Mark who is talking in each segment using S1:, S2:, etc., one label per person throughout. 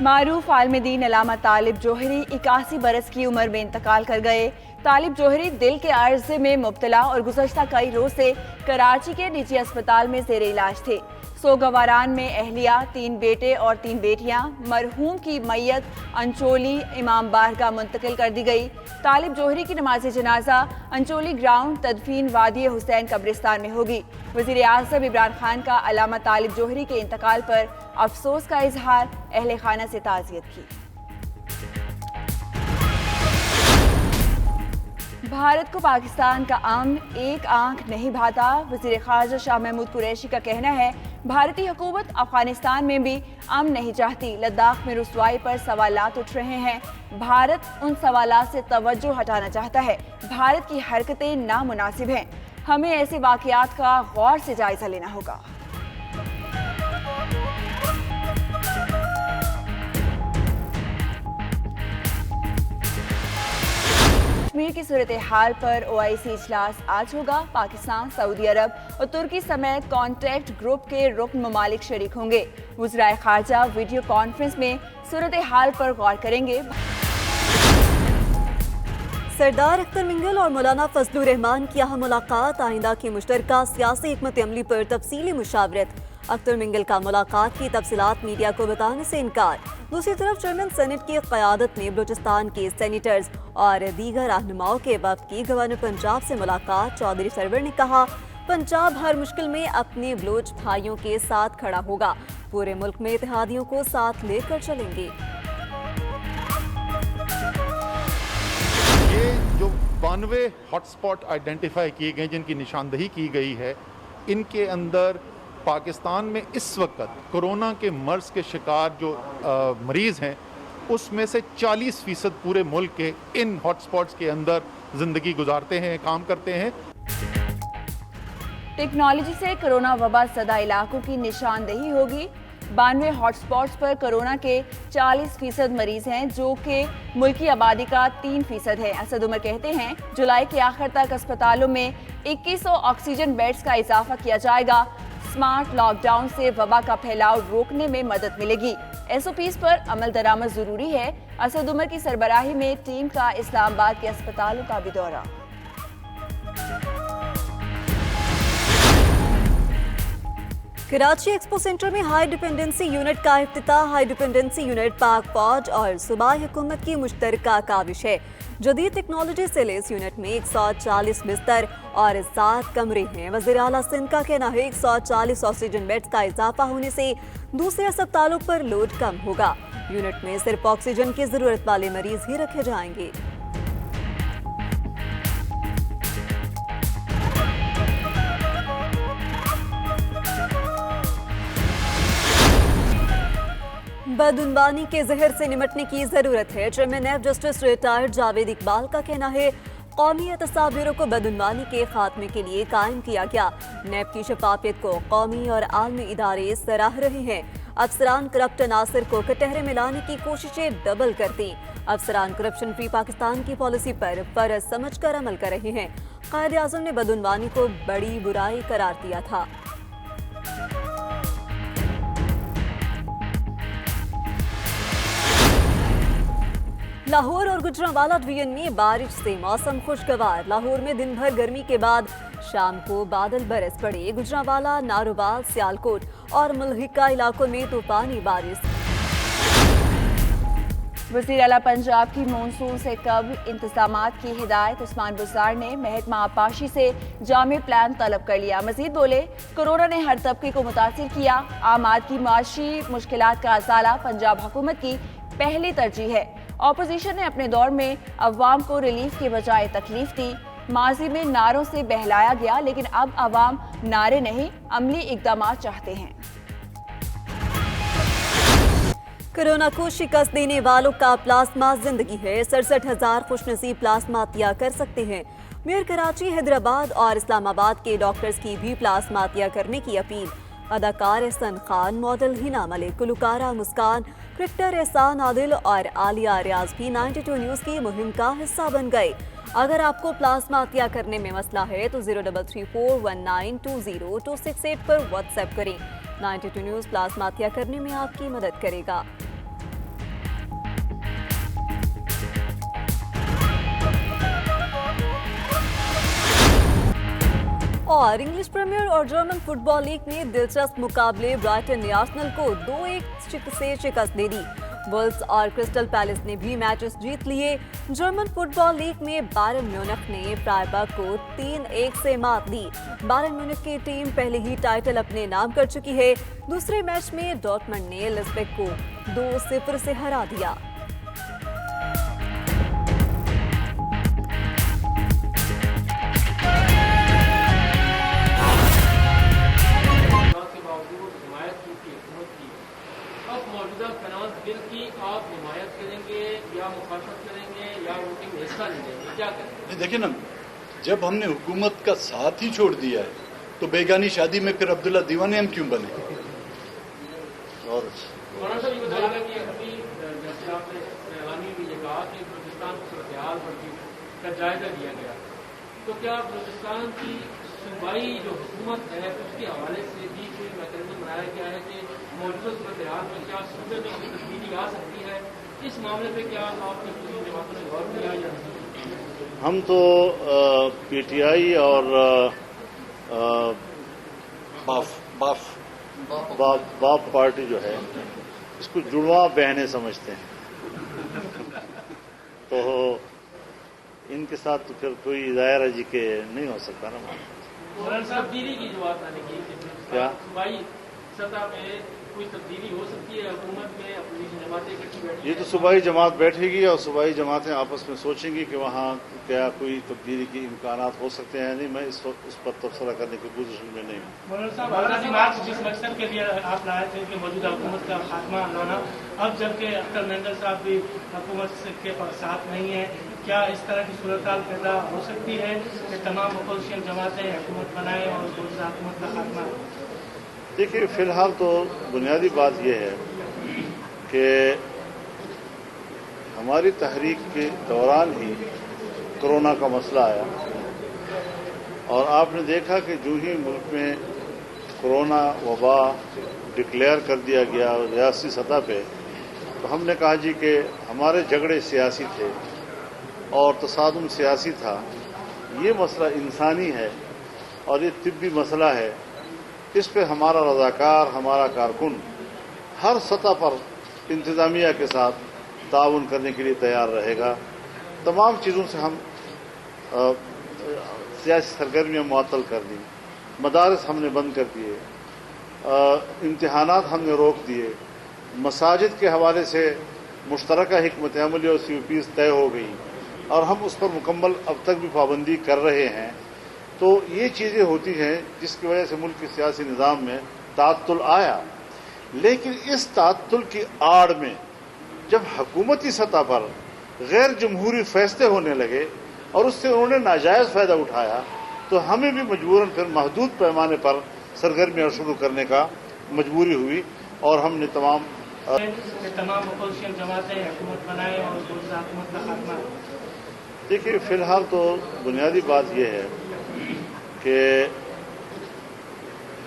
S1: معروف عالم دین علامہ طالب جوہری 81 برس کی عمر میں انتقال کر گئے۔ طالب جوہری دل کے عارضے میں مبتلا اور گزشتہ کئی روز سے کراچی کے نجی اسپتال میں زیر علاج تھے۔ سوگواران میں اہلیہ، 3 بیٹے اور 3 بیٹیاں، مرحوم کی میت انچولی امام بارگاہ منتقل کر دی گئی۔ طالب جوہری کی نماز جنازہ انچولی گراؤنڈ تدفین وادی حسین قبرستان میں ہوگی۔ وزیر اعظم عمران خان کا علامہ طالب جوہری کے انتقال پر افسوس کا اظہار، اہل خانہ سے تعزیت کی۔ بھارت کو پاکستان کا امن ایک آنکھ نہیں بھاتا۔ وزیر خارجہ شاہ محمود قریشی کا کہنا ہے، بھارتی حکومت افغانستان میں بھی امن نہیں چاہتی۔ لداخ میں رسوائی پر سوالات اٹھ رہے ہیں، بھارت ان سوالات سے توجہ ہٹانا چاہتا ہے۔ بھارت کی حرکتیں نامناسب ہیں، ہمیں ایسے واقعات کا غور سے جائزہ لینا ہوگا۔ کشمیر کی صورتحال پر OIC اجلاس آج ہوگا۔ پاکستان، سعودی عرب اور ترکی سمیت کانٹیکٹ گروپ کے رکن ممالک شریک ہوں گے۔ وزرائے خارجہ ویڈیو کانفرنس میں صورتحال پر غور کریں گے۔
S2: سردار اختر منگل اور مولانا فضل الرحمان کی اہم ملاقات، آئندہ کی مشترکہ سیاسی حکمت عملی پر تفصیلی مشاورت۔ اختر منگل کا ملاقات کی تفصیلات میڈیا کو بتانے سے انکار۔ دوسری طرف چیئرمین سینٹ کی قیادت میں بلوچستان کے سینیٹرز اور دیگر رہنماؤں کے وفد کی گورنر پنجاب سے ملاقات۔ چودھری سرور نے کہا، پنجاب ہر مشکل میں اپنے بلوچ بھائیوں کے ساتھ کھڑا ہوگا، پورے ملک میں اتحادیوں کو ساتھ لے کر چلیں گے۔
S3: یہ جو 92 ہاٹ سپاٹ آئیڈینٹیفائی کیے گئے، جن کی نشاندہی کی گئی ہے، ان کے اندر پاکستان میں اس وقت کورونا کے مرض کے شکار جو مریض ہیں، اس میں سے 40% پورے ملک کے ان ہاٹ سپاٹس کے اندر زندگی گزارتے ہیں، کام کرتے ہیں۔
S1: ٹیکنالوجی سے کرونا وبا زدہ علاقوں کی نشاندہی ہوگی۔ 92 ہاٹ سپاٹس پر کرونا کے 40% مریض ہیں، جو کہ ملکی آبادی کا 3% ہے۔ اسد عمر کہتے ہیں، جولائی کے آخر تک اسپتالوں میں 2100 آکسیجن بیڈز کا اضافہ کیا جائے گا۔ سمارٹ لاک ڈاؤن سے وبا کا پھیلاؤ روکنے میں مدد ملے گی۔ SOPs پر عمل درآمد ضروری ہے۔ اسد عمر کی سربراہی میں ٹیم کا اسلام آباد کے اسپتالوں کا بھی دورہ۔
S2: کراچی ایکسپو سینٹر میں ہائی ڈیپینڈنسی یونٹ کا افتتاح۔ ہائی ڈیپینڈنسی یونٹ پاک فوج اور صوبائی حکومت کی مشترکہ کاوش ہے۔ جدید ٹیکنالوجی سے لیس یونٹ میں 140 بستر اور 7 کمرے ہیں۔ وزیر اعلیٰ سندھ کا کہنا ہے، 140 آکسیجن بیڈز کا اضافہ ہونے سے دوسرے اسپتالوں پر لوڈ کم ہوگا۔ یونٹ میں صرف آکسیجن کی ضرورت والے مریض ہی رکھے جائیں گے۔ بدعنوانی کے زہر سے نمٹنے کی ضرورت ہے۔ Chairman NAB justice retired Javed Iqbal کا کہنا ہے، قومی احتساب بیورو کو بدعنوانی کے خاتمے کے لیے قائم کیا گیا۔ نیب کی شفافیت کو قومی اور عالمی ادارے سراہ رہے ہیں۔ افسران کرپٹ عناصر کو کٹہرے میں لانے کی کوششیں ڈبل کرتی۔ افسران کرپشن فری پاکستان کی پالیسی پر فرض سمجھ کر عمل کر رہے ہیں۔ قائد اعظم نے بدعنوانی کو بڑی برائی قرار دیا تھا۔ لاہور اور گجرانوالہ ڈویژن میں بارش سے موسم خوشگوار۔ لاہور میں دن بھر گرمی کے بعد شام کو بادل برس پڑے۔ گجرانوالہ، ناروال، سیالکوٹ اور ملحقہ علاقوں میں طوفانی بارش۔
S1: وزیر اعلیٰ پنجاب کی مونسون سے قبل انتظامات کی ہدایت۔ عثمان بزدار نے محکمہ آبپاشی سے جامع پلان طلب کر لیا۔ مزید بولے، کورونا نے ہر طبقے کو متاثر کیا، عام آدمی کی معاشی مشکلات کا ازالہ پنجاب حکومت کی پہلی ترجیح ہے۔ اپوزیشن نے اپنے دور میں عوام کو ریلیف کے بجائے تکلیف دی۔ ماضی میں نعروں سے بہلایا گیا، لیکن اب عوام نعرے نہیں، عملی اقدامات چاہتے ہیں۔
S2: کورونا کو شکست دینے والوں کا پلازما زندگی ہے۔ 67,000 خوش نصیب پلازما عطیہ کر سکتے ہیں۔ میئر کراچی، حیدرآباد اور اسلام آباد کے ڈاکٹرز کی بھی پلازما عطیہ کرنے کی اپیل۔ اداکار احسن خان، ماڈل ہنا ملک، گلوکارہ مسکان، کرکٹر احسان عادل اور عالیہ ریاض بھی 92 نیوز کی مہم کا حصہ بن گئے۔ اگر آپ کو پلازما عطیہ کرنے میں مسئلہ ہے تو 0334192026 پر واٹس ایپ کریں۔ 92 نیوز پلازما عطیہ کرنے میں آپ کی مدد کرے گا۔ और इंग्लिश प्रीमियर और जर्मन फुटबॉल लीग में दिलचस्प मुकाबले ब्राइटन ने आर्सेनल को 2-1 से शिकस्त दे दी। वुल्व्स और क्रिस्टल पैलेस ने भी मैचेस जीत लिए। जर्मन फुटबॉल लीग में बायरन म्यूनिख ने फ्राइबर्ग को 3-1 से मात दी। बायरन म्यूनिख की टीम पहले ही टाइटल अपने नाम कर चुकी है। दूसरे मैच में डॉर्टमंड ने लिस्बेक को 2-0 से हरा दिया।
S4: मौजूदा फाइनेंस बिल की आप हिमायत करेंगे या मुखालफत करेंगे या वोटिंग में हिस्सा नहीं लेंगे, क्या करेंगे?
S5: देखिए ना, जब हमने हुकूमत का साथ ही छोड़ दिया है तो बेगानी शादी में फिर अब्दुल्ला दीवाने हम क्यों बने? और
S4: मौलाना साहब ये बताइएगा कि अभी जैसे आपने ऐलानी में ये कहा कि बलूचिस्तान की सूरत हाल का जायजा लिया गया, तो क्या बलूचिस्तान की सूबाई जो हुकूमत है उसके हवाले से भी कोई मैकेनिज्म बनाया गया है कि मौजूदा सूरत हाल में क्या सूबे में कोई तब्दीली आ सकती है? इस मामले पे क्या आपने किसी जमात ने गौर किया या नहीं?
S6: हम तो पीटीआई और बाप पार्टी जो है इसको जुड़वा बहने समझते हैं, तो इनके साथ तो फिर कोई दायरा जी के नहीं हो सकता ना।
S4: मौलाना साहब तब्दीली की जो बात आने की
S6: क्या
S4: सूबाई सतह पे कोई तब्दीली हो सकती है हुकूमत में, अपोजिशन जमातें इकट्ठी बैठी?
S6: ये तो सूबाई जमात बैठेगी और सूबाई जमातें आपस में सोचेंगी कि वहाँ क्या कोई तब्दीली के इम्कानात हो सकते हैं। नहीं, मैं उस पर तबसरा करने की पोजीशन में नहीं हूँ।
S7: मौलाना साहब, आज़ादी मार्च जिस मकसद के लिए आप लाए थे कि मौजूदा हुकूमत का खात्मा लाना, अब जबकि अख्तर मेंगल साहब भी हुकूमत के साथ नहीं है, क्या इस तरह की सूरत हाल पैदा हो सकती है कि तमाम अपोजिशन जमातें हुकूमत बनाएं और मौजूदा हुकूमत का खात्मा?
S6: देखिए, फिलहाल तो बुनियादी बात यह है कि हमारी तहरीक के दौरान ही कोरोना का मसला आया और आपने देखा कि जो ही मुल्क में कोरोना वबा डिक्लेयर कर दिया गया रियासती सतह पे, तो हमने कहा जी कि हमारे झगड़े सियासी थे और तसादुम सियासी था। ये मसला इंसानी है और ये तिब्बी मसला है। इस पे हमारा रज़ाकार, हमारा कारकुन हर सतह पर इंतज़ामिया के साथ ताउन करने के लिए तैयार रहेगा। तमाम चीज़ों से हम सियासी सरगर्मियाँ मुअत्तल कर दी, मदारस हमने बंद कर दिए, इम्तिहानात हमने रोक दिए, मसाजिद के हवाले से मुश्तरका हिकमत अमली और COPs तय हो गई और हम उस पर मुकम्मल अब तक भी पाबंदी कर रहे हैं। तो ये चीज़ें होती हैं जिसकी वजह से मुल्क के सियासी निज़ाम में ताअत्तुल आया। लेकिन इस ताअत्तुल की आड़ में जब हुकूमती सतह पर गैर जमहूरी फैसले होने लगे और उससे उन्होंने नाजायज़ फ़ायदा उठाया, तो हमें भी मजबूरन फिर महदूद पैमाने पर सरगर्मियाँ शुरू करने का मजबूरी हुई और हमने तमाम
S7: अपोजिशन जमातें हुकूमत बनाएं और मौजूदा हुकूमत का खात्मा?
S6: देखिए, फिलहाल तो बुनियादी बात यह है कि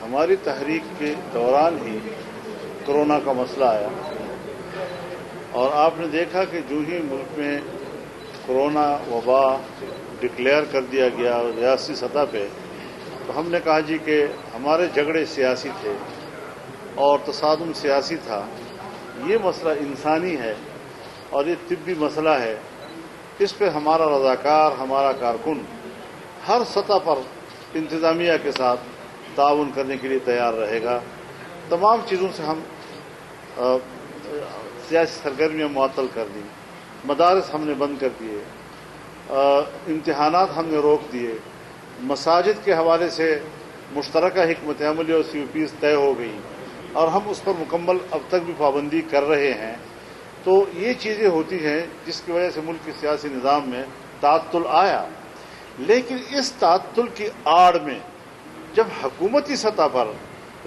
S6: हमारी तहरीक के दौरान ही कोरोना का मसला आया और आपने देखा कि जो ही मुल्क में कोरोना वबा डिक्लेयर कर दिया गया रियासती सतह पे, तो हमने कहा जी कि हमारे झगड़े सियासी थे और तसादुम सियासी था। ये मसला इंसानी है और ये तिब्बी मसला है। इस पे हमारा रज़ाकार, हमारा कारकुन हर सतह पर इंतज़ामिया के साथ ताउन करने के लिए तैयार रहेगा। तमाम चीज़ों से हम सियासी सरगर्मियाँ मुअत्तल कर दी, मदारस हमने बंद कर दिए, इम्तिहानात हमने रोक दिए, मसाजिद के हवाले से मुश्तरका हिकमत अमली और COPs तय हो गई और हम उस पर मुकम्मल अब तक भी पाबंदी कर रहे हैं। तो ये चीज़ें होती हैं जिसकी वजह से मुल्क के सियासी निज़ाम में ताअत्तुल आया। लेकिन इस ताअत्तुल की आड़ में जब हुकूमती सतह पर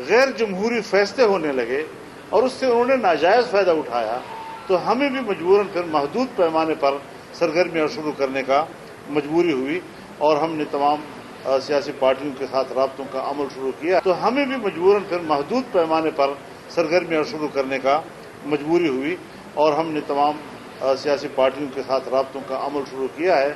S6: गैर जमहूरी फैसले होने लगे और उससे उन्होंने नाजायज़ फ़ायदा उठाया, तो हमें भी मजबूरन फिर महदूद पैमाने पर सरगर्मियाँ शुरू करने का मजबूरी हुई और हमने तमाम सियासी पार्टियों के साथ राब्तों का अमल शुरू किया। तो हमें भी मजबूरन फिर महदूद पैमाने पर सरगर्मियाँ शुरू करने का मजबूरी हुई और हमने तमाम सियासी पार्टियों के साथ राब्तों का अमल शुरू किया है।